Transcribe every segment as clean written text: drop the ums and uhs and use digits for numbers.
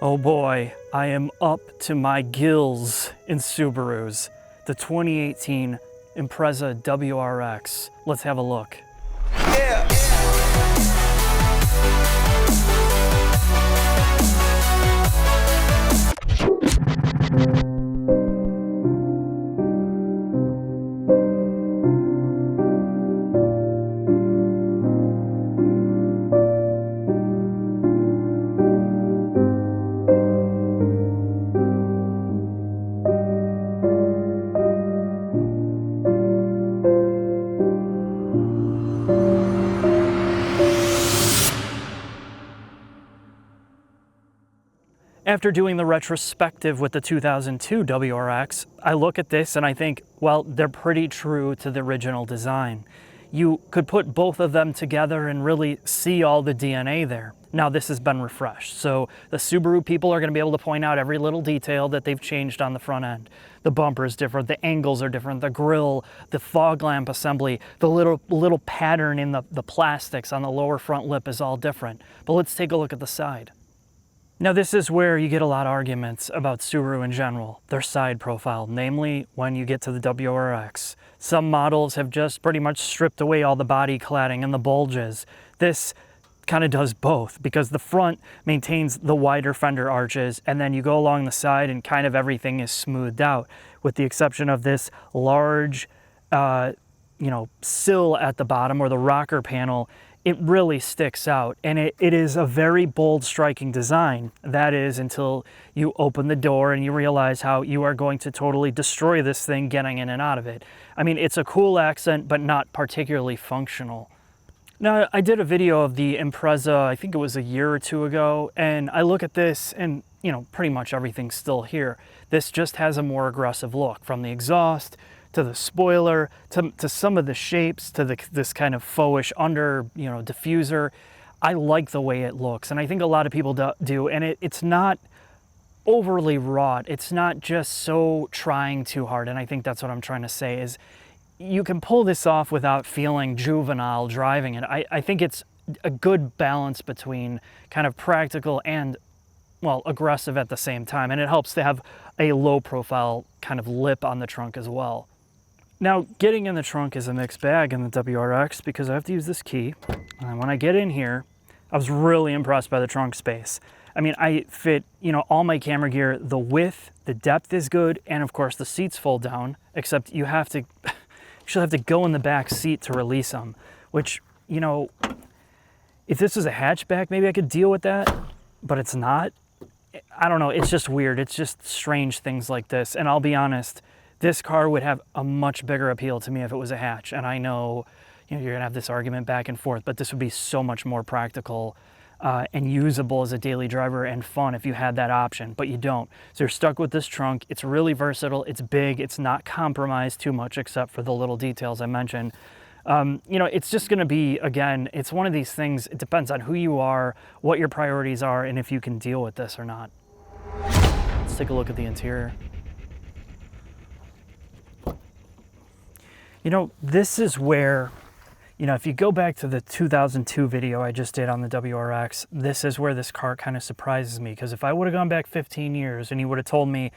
Oh boy, I am up to my gills in Subarus. The 2018 Impreza WRX. Let's have a look. Yeah. After doing the retrospective with the 2002 WRX, I look at this and I think, well, they're pretty true to the original design. You could put both of them together and really see all the DNA there. Now this has been refreshed, so the Subaru people are going to be able to point out every little detail that they've changed on the front end. The bumper is different, the angles are different, the grille, the fog lamp assembly, the little pattern in the plastics on the lower front lip is all different. But let's take a look at the side. Now this is where you get a lot of arguments about Subaru in general, their side profile, namely when you get to the WRX. Some models have just pretty much stripped away all the body cladding and the bulges. This kind of does both because the front maintains the wider fender arches and then you go along the side and kind of everything is smoothed out with the exception of this large sill at the bottom or the rocker panel. It really sticks out and it is a very bold, striking design. That is until you open the door and you realize how you are going to totally destroy this thing getting in and out of it. I mean, it's a cool accent, but not particularly functional. Now, I did a video of the Impreza, I think it was a year or two ago, and I look at this and, pretty much everything's still here. This just has a more aggressive look from the exhaust to the spoiler, to some of the shapes, to this kind of faux-ish under, diffuser. I like the way it looks, and I think a lot of people do, and it's not overly wrought. It's not just so trying too hard, and I think that's what I'm trying to say is you can pull this off without feeling juvenile driving it. I think it's a good balance between kind of practical and, well, aggressive at the same time, and it helps to have a low-profile kind of lip on the trunk as well. Now, getting in the trunk is a mixed bag in the WRX because I have to use this key. And when I get in here, I was really impressed by the trunk space. I mean, I fit, all my camera gear, the width, the depth is good, and of course the seats fold down, except you actually have to go in the back seat to release them, which, if this was a hatchback, maybe I could deal with that, but it's not. I don't know, it's just weird. It's just strange things like this, and I'll be honest, this car would have a much bigger appeal to me if it was a hatch. And I know, you're gonna have this argument back and forth, but this would be so much more practical and usable as a daily driver and fun if you had that option, but you don't. So you're stuck with this trunk. It's really versatile, it's big, it's not compromised too much except for the little details I mentioned. It's just gonna be, again, it's one of these things, it depends on who you are, what your priorities are, and if you can deal with this or not. Let's take a look at the interior. This is where, if you go back to the 2002 video I just did on the WRX, this is where this car kind of surprises me. Because if I would have gone back 15 years and you would have told me,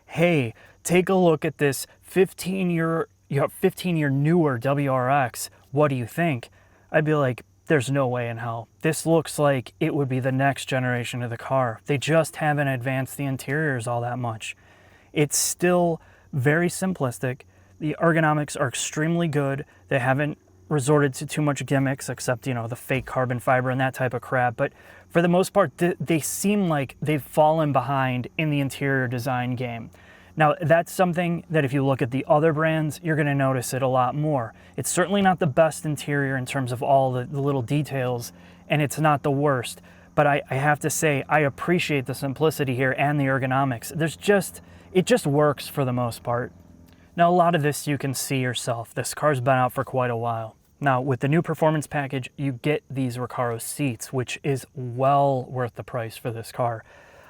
hey, take a look at this 15-year newer WRX, what do you think? I'd be like, there's no way in hell. This looks like it would be the next generation of the car. They just haven't advanced the interiors all that much. It's still very simplistic. The ergonomics are extremely good. They haven't resorted to too much gimmicks except, the fake carbon fiber and that type of crap. But for the most part, they seem like they've fallen behind in the interior design game. Now, that's something that if you look at the other brands, you're going to notice it a lot more. It's certainly not the best interior in terms of all the little details, and it's not the worst. But I have to say, I appreciate the simplicity here and the ergonomics. It just works for the most part. Now, a lot of this you can see yourself. This car's been out for quite a while. Now, with the new performance package, you get these Recaro seats, which is well worth the price for this car.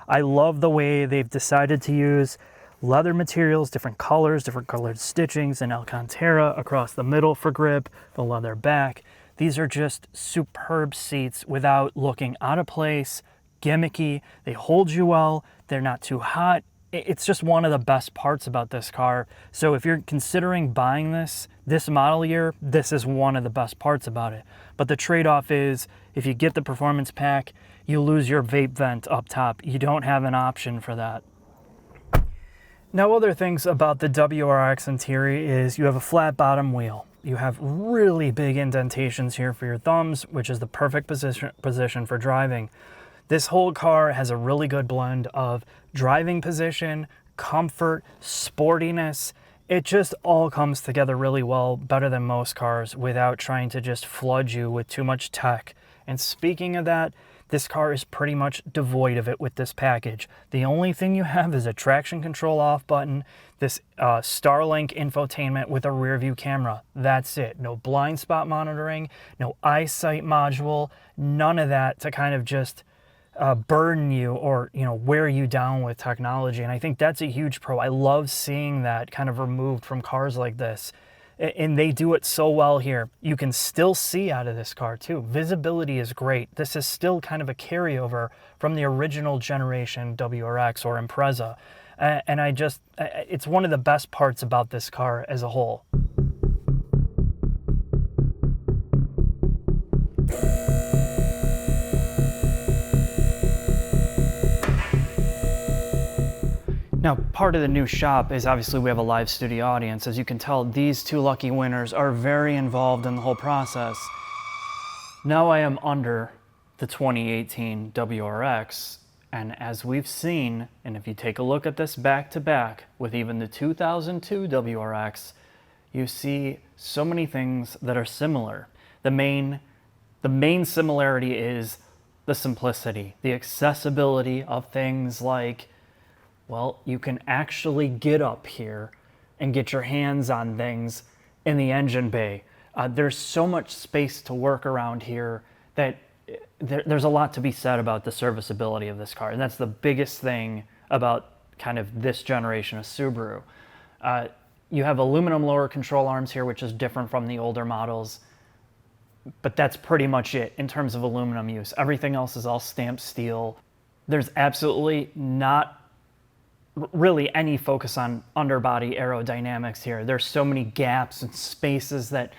I love the way they've decided to use leather materials, different colors, different colored stitchings, and Alcantara across the middle for grip, the leather back. These are just superb seats without looking out of place, gimmicky, they hold you well, they're not too hot. It's just one of the best parts about this car. So if you're considering buying this model year, this is one of the best parts about it. But the trade-off is, if you get the performance pack, you lose your vape vent up top. You don't have an option for that. Now, other things about the WRX interior is you have a flat bottom wheel. You have really big indentations here for your thumbs, which is the perfect position for driving. This whole car has a really good blend of driving position, comfort, sportiness. It just all comes together really well, better than most cars, without trying to just flood you with too much tech. And speaking of that, this car is pretty much devoid of it with this package. The only thing you have is a traction control off button, this Starlink infotainment with a rear view camera. That's it. No blind spot monitoring, no eyesight module, none of that to kind of just burden you or, you know, wear you down with technology. And I think that's a huge pro. I love seeing that kind of removed from cars like this. And they do it so well here. You can still see out of this car too. Visibility is great. This is still kind of a carryover from the original generation WRX or Impreza. And it's one of the best parts about this car as a whole. Now, part of the new shop is obviously we have a live studio audience. As you can tell, these two lucky winners are very involved in the whole process. Now I am under the 2018 WRX, and as we've seen, and if you take a look at this back to back with even the 2002 WRX, you see so many things that are similar. The main similarity is the simplicity, the accessibility of things like, well, you can actually get up here and get your hands on things in the engine bay. There's so much space to work around here that there's a lot to be said about the serviceability of this car. And that's the biggest thing about kind of this generation of Subaru. You have aluminum lower control arms here, which is different from the older models. But that's pretty much it in terms of aluminum use. Everything else is all stamped steel. There's absolutely not really any focus on underbody aerodynamics here. There's so many gaps and spaces that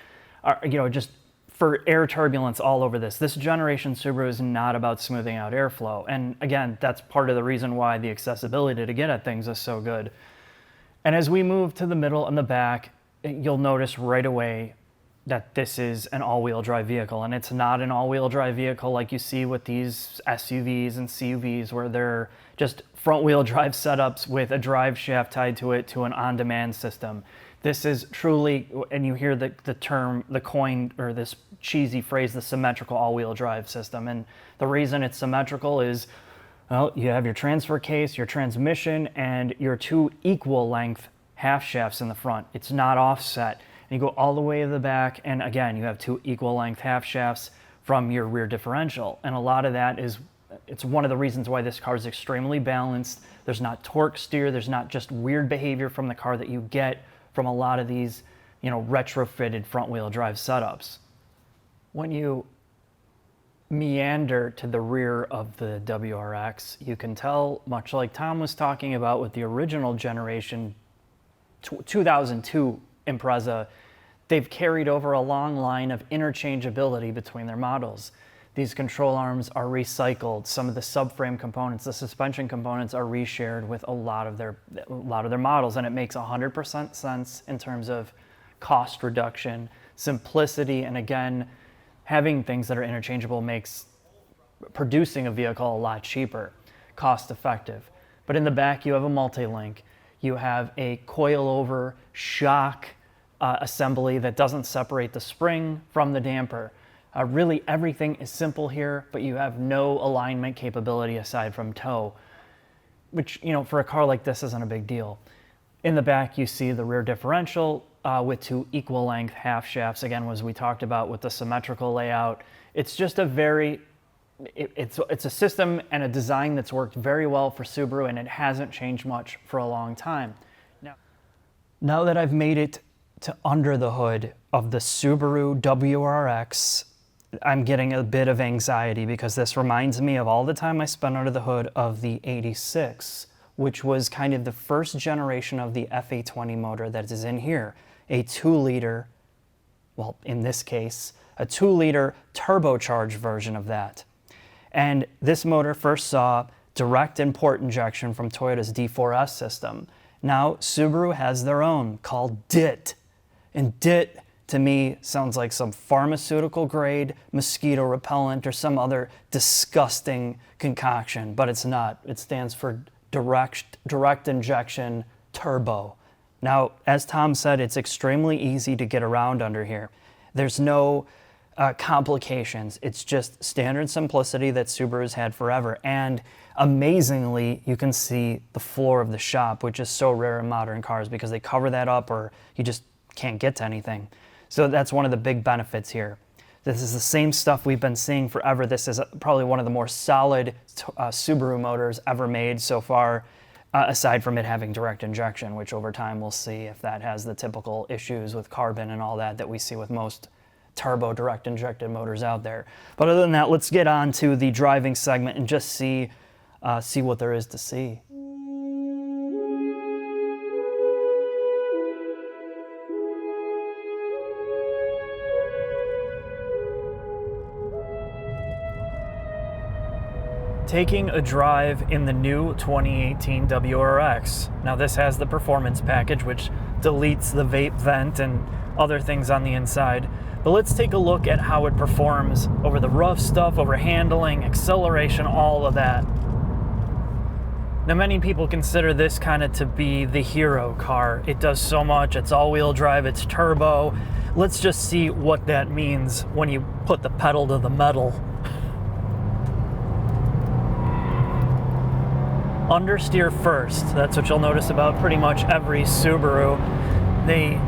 are, you know, just for air turbulence all over this. This generation Subaru is not about smoothing out airflow. And again, that's part of the reason why the accessibility to get at things is so good. And as we move to the middle and the back, you'll notice right away that this is an all-wheel drive vehicle. And it's not an all-wheel drive vehicle like you see with these SUVs and CUVs where they're just front-wheel drive setups with a drive shaft tied to it to an on-demand system. This is truly, and you hear the term, the coin, or this cheesy phrase, the symmetrical all-wheel drive system. And the reason it's symmetrical is, well, you have your transfer case, your transmission, and your two equal length half shafts in the front. It's not offset. And you go all the way to the back, and again, you have two equal length half shafts from your rear differential. And a lot of that is, it's one of the reasons why this car is extremely balanced. There's not torque steer, there's not just weird behavior from the car that you get from a lot of these, you know, retrofitted front wheel drive setups. When you meander to the rear of the WRX, you can tell, much like Tom was talking about with the original generation 2002 Impreza, they've carried over a long line of interchangeability between their models. These control arms are recycled. Some of the subframe components, the suspension components, are reshared with a lot of their models, and it makes 100% sense in terms of cost reduction, simplicity, and again, having things that are interchangeable makes producing a vehicle a lot cheaper, cost effective. But in the back, you have a multi-link. You have a coil-over shock assembly that doesn't separate the spring from the damper. Really, everything is simple here, but you have no alignment capability aside from tow, which, you know, for a car like this isn't a big deal. In the back, you see the rear differential with two equal length half shafts, again, as we talked about with the symmetrical layout. It's just a very, it's a system and a design that's worked very well for Subaru, and it hasn't changed much for a long time. Now that I've made it to under the hood of the Subaru WRX, I'm getting a bit of anxiety because this reminds me of all the time I spent under the hood of the 86, which was kind of the first generation of the FA20 motor that is in here, a 2-liter, well, in this case, a 2-liter turbocharged version of that. And this motor first saw direct and port injection from Toyota's D4S system. Now Subaru has their own called DIT, and DIT to me sounds like some pharmaceutical grade mosquito repellent or some other disgusting concoction, but it's not. It stands for direct injection turbo. Now, as Tom said, it's extremely easy to get around under here. There's no complications. It's just standard simplicity that Subaru's had forever. And amazingly, you can see the floor of the shop, which is so rare in modern cars because they cover that up or you just can't get to anything. So that's one of the big benefits here. This is the same stuff we've been seeing forever. This is probably one of the more solid Subaru motors ever made so far, aside from it having direct injection, which over time we'll see if that has the typical issues with carbon and all that we see with most turbo direct injected motors out there. But other than that, let's get on to the driving segment and just see what there is to see. Taking a drive in the new 2018 WRX. Now this has the performance package, which deletes the vape vent and other things on the inside. But let's take a look at how it performs over the rough stuff, over handling, acceleration, all of that. Now many people consider this kind of to be the hero car. It does so much, it's all-wheel drive, it's turbo. Let's just see what that means when you put the pedal to the metal. Understeer first. That's what you'll notice about pretty much every Subaru. They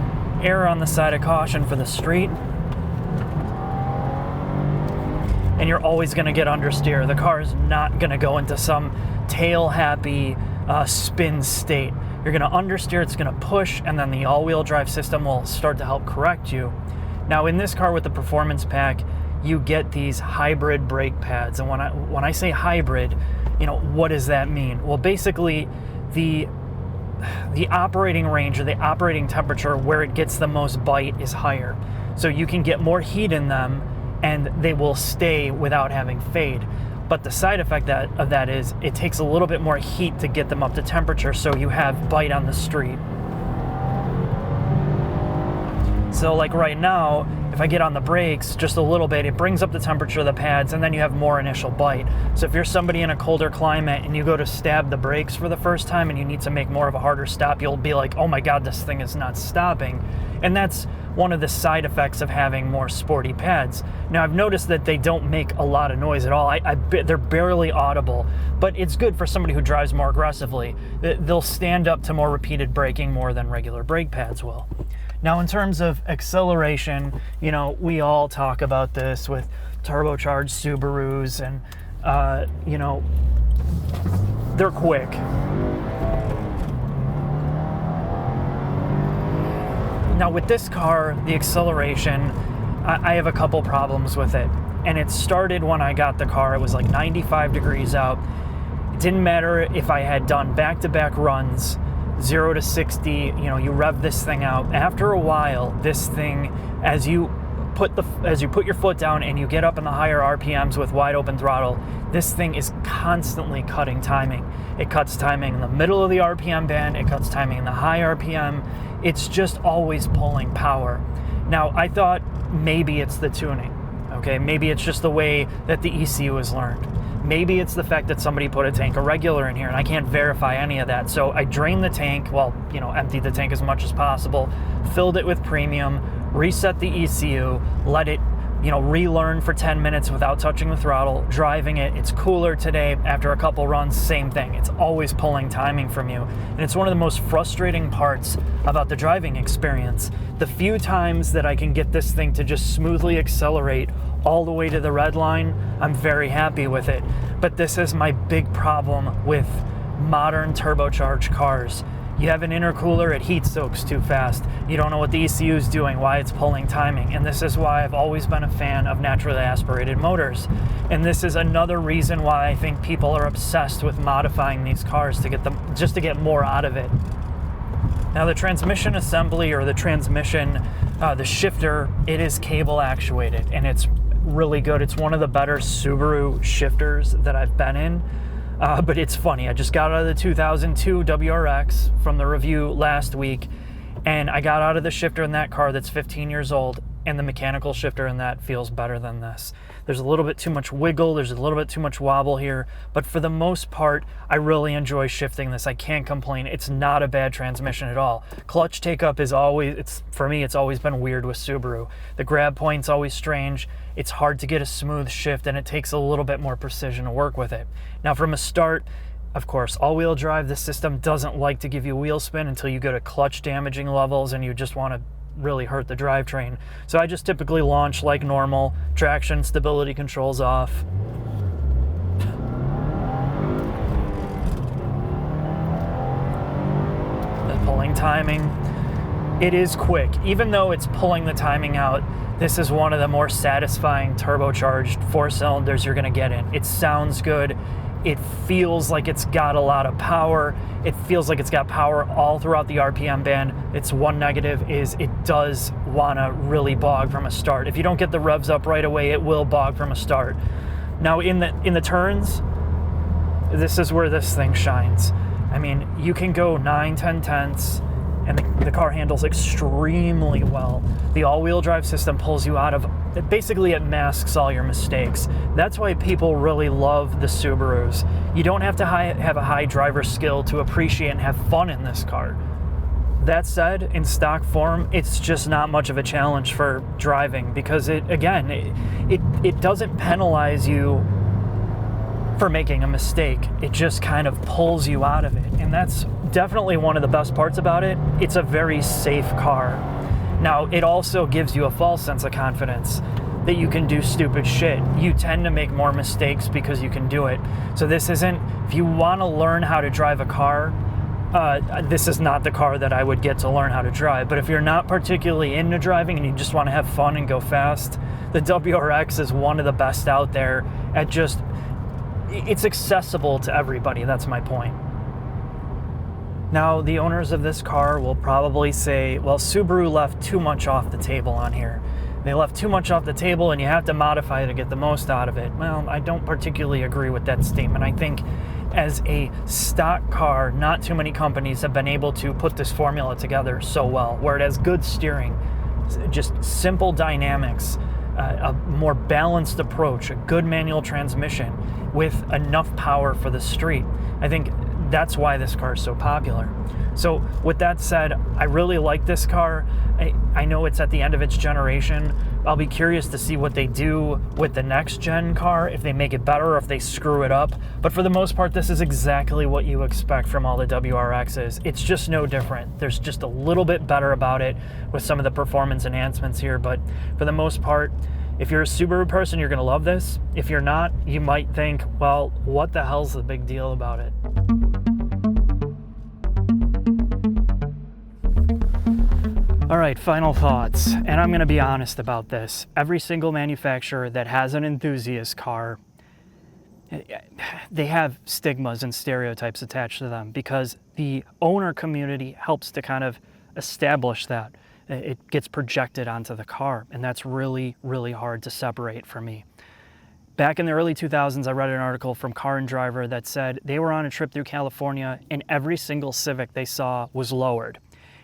err on the side of caution for the street. And you're always going to get understeer. The car is not going to go into some tail-happy spin state. You're going to understeer, it's going to push, and then the all-wheel drive system will start to help correct you. Now in this car with the performance pack, you get these hybrid brake pads. And when I say hybrid, you know, what does that mean? Well, basically, the operating range or the operating temperature where it gets the most bite is higher. So you can get more heat in them and they will stay without having fade. But the side effect of that is it takes a little bit more heat to get them up to temperature, so you have bite on the street. So like right now, if I get on the brakes just a little bit, it brings up the temperature of the pads and then you have more initial bite. So if you're somebody in a colder climate and you go to stab the brakes for the first time and you need to make more of a harder stop, you'll be like, oh my God, this thing is not stopping. And that's one of the side effects of having more sporty pads. Now I've noticed that they don't make a lot of noise at all. They're barely audible, but it's good for somebody who drives more aggressively. They'll stand up to more repeated braking more than regular brake pads will. Now in terms of acceleration, you know, we all talk about this with turbocharged Subarus and, you know, they're quick. Now with this car, the acceleration, I have a couple problems with it. And it started when I got the car. It was like 95 degrees out. It didn't matter if I had done back-to-back runs, 0 to 60, you know, you rev this thing out. After a while, this thing, as you put your foot down and you get up in the higher RPMs with wide open throttle, this thing is constantly cutting timing. It cuts timing in the middle of the RPM band, it cuts timing in the high RPM. It's just always pulling power. Now, I thought maybe it's the tuning, okay? Maybe it's just the way that the ECU is learned. Maybe it's the fact that somebody put a tank of regular in here and I can't verify any of that. So I drained the tank, well, you know, emptied the tank as much as possible, filled it with premium, reset the ECU, let it, you know, relearn for 10 minutes without touching the throttle, driving it. It's cooler today. After a couple runs, same thing. It's always pulling timing from you. And it's one of the most frustrating parts about the driving experience. The few times that I can get this thing to just smoothly accelerate all the way to the red line, I'm very happy with it. But this is my big problem with modern turbocharged cars. You have an intercooler, it heat soaks too fast. You don't know what the ECU is doing, why it's pulling timing. And this is why I've always been a fan of naturally aspirated motors. And this is another reason why I think people are obsessed with modifying these cars to get them, just to get more out of it. Now the transmission assembly, or the transmission, the shifter, it is cable actuated, and it's really good. It's one of the better Subaru shifters that I've been in. But it's funny, I just got out of the 2002 WRX from the review last week, and I got out of the shifter in that car that's 15 years old, and the mechanical shifter in that feels better than this. There's a little bit too much wiggle, there's a little bit too much wobble here, but for the most part, I really enjoy shifting this. I can't complain. It's not a bad transmission at all. Clutch take-up is always, for me, it's always been weird with Subaru. The grab point's always strange. It's hard to get a smooth shift, and it takes a little bit more precision to work with it. Now from a start, of course, all-wheel drive, the system doesn't like to give you wheel spin until you go to clutch damaging levels and you just want to really hurt the drivetrain. So I just typically launch like normal, traction, stability controls off. The pulling timing, it is quick. Even though it's pulling the timing out, this is one of the more satisfying turbocharged 4 cylinders you're gonna get in. It sounds good. It feels like it's got a lot of power. It feels like it's got power all throughout the RPM band. Its one negative is it does wanna really bog from a start. If you don't get the revs up right away, it will bog from a start. Now in the turns, this is where this thing shines. I mean, you can go 9, 10 tenths, and the car handles extremely well. The all-wheel drive system pulls you out of, basically it masks all your mistakes. That's why people really love the Subarus. You don't have to have a high driver skill to appreciate and have fun in this car. That said, in stock form, it's just not much of a challenge for driving, because it doesn't penalize you for making a mistake. It just kind of pulls you out of it, and that's definitely one of the best parts about it. It's a very safe car. Now, it also gives you a false sense of confidence that you can do stupid shit. You tend to make more mistakes because you can do it. So this isn't, if you want to learn how to drive a car, this is not the car that I would get to learn how to drive. But if you're not particularly into driving and you just want to have fun and go fast, the WRX is one of the best out there at just, it's accessible to everybody. That's my point. Now, the owners of this car will probably say, well, Subaru left too much off the table on here. They left too much off the table and you have to modify to get the most out of it. Well, I don't particularly agree with that statement. I think as a stock car, not too many companies have been able to put this formula together so well, where it has good steering, just simple dynamics, a more balanced approach, a good manual transmission with enough power for the street. I think that's why this car is so popular. So with that said, I really like this car. I know it's at the end of its generation. I'll be curious to see what they do with the next gen car, if they make it better or if they screw it up. But for the most part, this is exactly what you expect from all the WRXs. It's just no different. There's just a little bit better about it with some of the performance enhancements here. But for the most part, if you're a Subaru person, you're gonna love this. If you're not, you might think, well, what the hell's the big deal about it? All right, final thoughts, and I'm gonna be honest about this. Every single manufacturer that has an enthusiast car, they have stigmas and stereotypes attached to them because the owner community helps to kind of establish that. It gets projected onto the car, and that's really, really hard to separate for me. Back in the early 2000s, I read an article from Car and Driver that said they were on a trip through California and every single Civic they saw was lowered.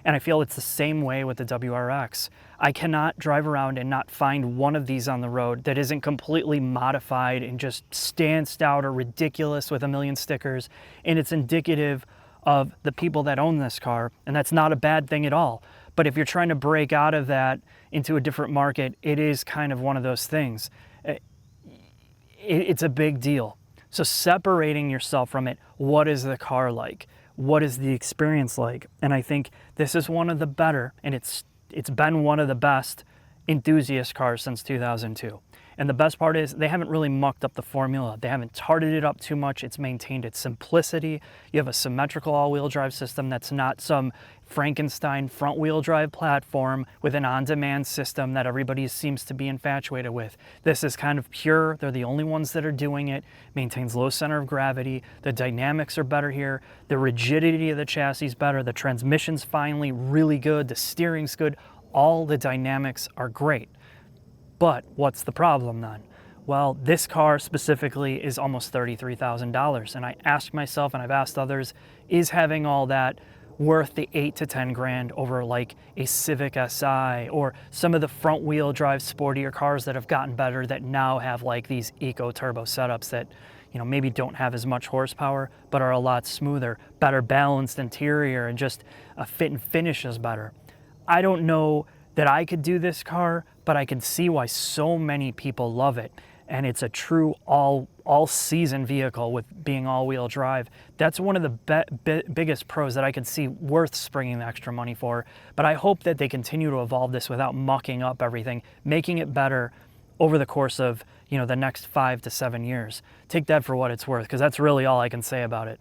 And I feel it's the same way with the WRX. I cannot drive around and not find one of these on the road that isn't completely modified and just stands out or ridiculous with a million stickers. And it's indicative of the people that own this car. And that's not a bad thing at all. But if you're trying to break out of that into a different market, it is kind of one of those things. It's a big deal. So separating yourself from it, what is the car like? What is the experience like? And I think this is one of the better, and it's been one of the best enthusiast cars since 2002. And the best part is they haven't really mucked up the formula. They haven't tarted it up too much. It's maintained its simplicity. You have a symmetrical all-wheel drive system that's not some Frankenstein front-wheel drive platform with an on-demand system that everybody seems to be infatuated with. This is kind of pure. They're the only ones that are doing it. Maintains low center of gravity. The dynamics are better here. The rigidity of the chassis is better. The transmission's finally really good. The steering's good. All the dynamics are great. But what's the problem then? Well, this car specifically is almost $33,000. And I asked myself, and I've asked others, is having all that worth the 8 to 10 grand over like a Civic Si or some of the front wheel drive sportier cars that have gotten better that now have like these eco turbo setups that, you know, maybe don't have as much horsepower but are a lot smoother, better balanced interior, and just a fit and finish is better. I don't know that I could do this car, but I can see why so many people love it. And it's a true all-season vehicle with being all-wheel drive. That's one of the biggest pros that I could see worth springing the extra money for. But I hope that they continue to evolve this without mucking up everything, making it better over the course of, you know, the next 5 to 7 years. Take that for what it's worth, because that's really all I can say about it.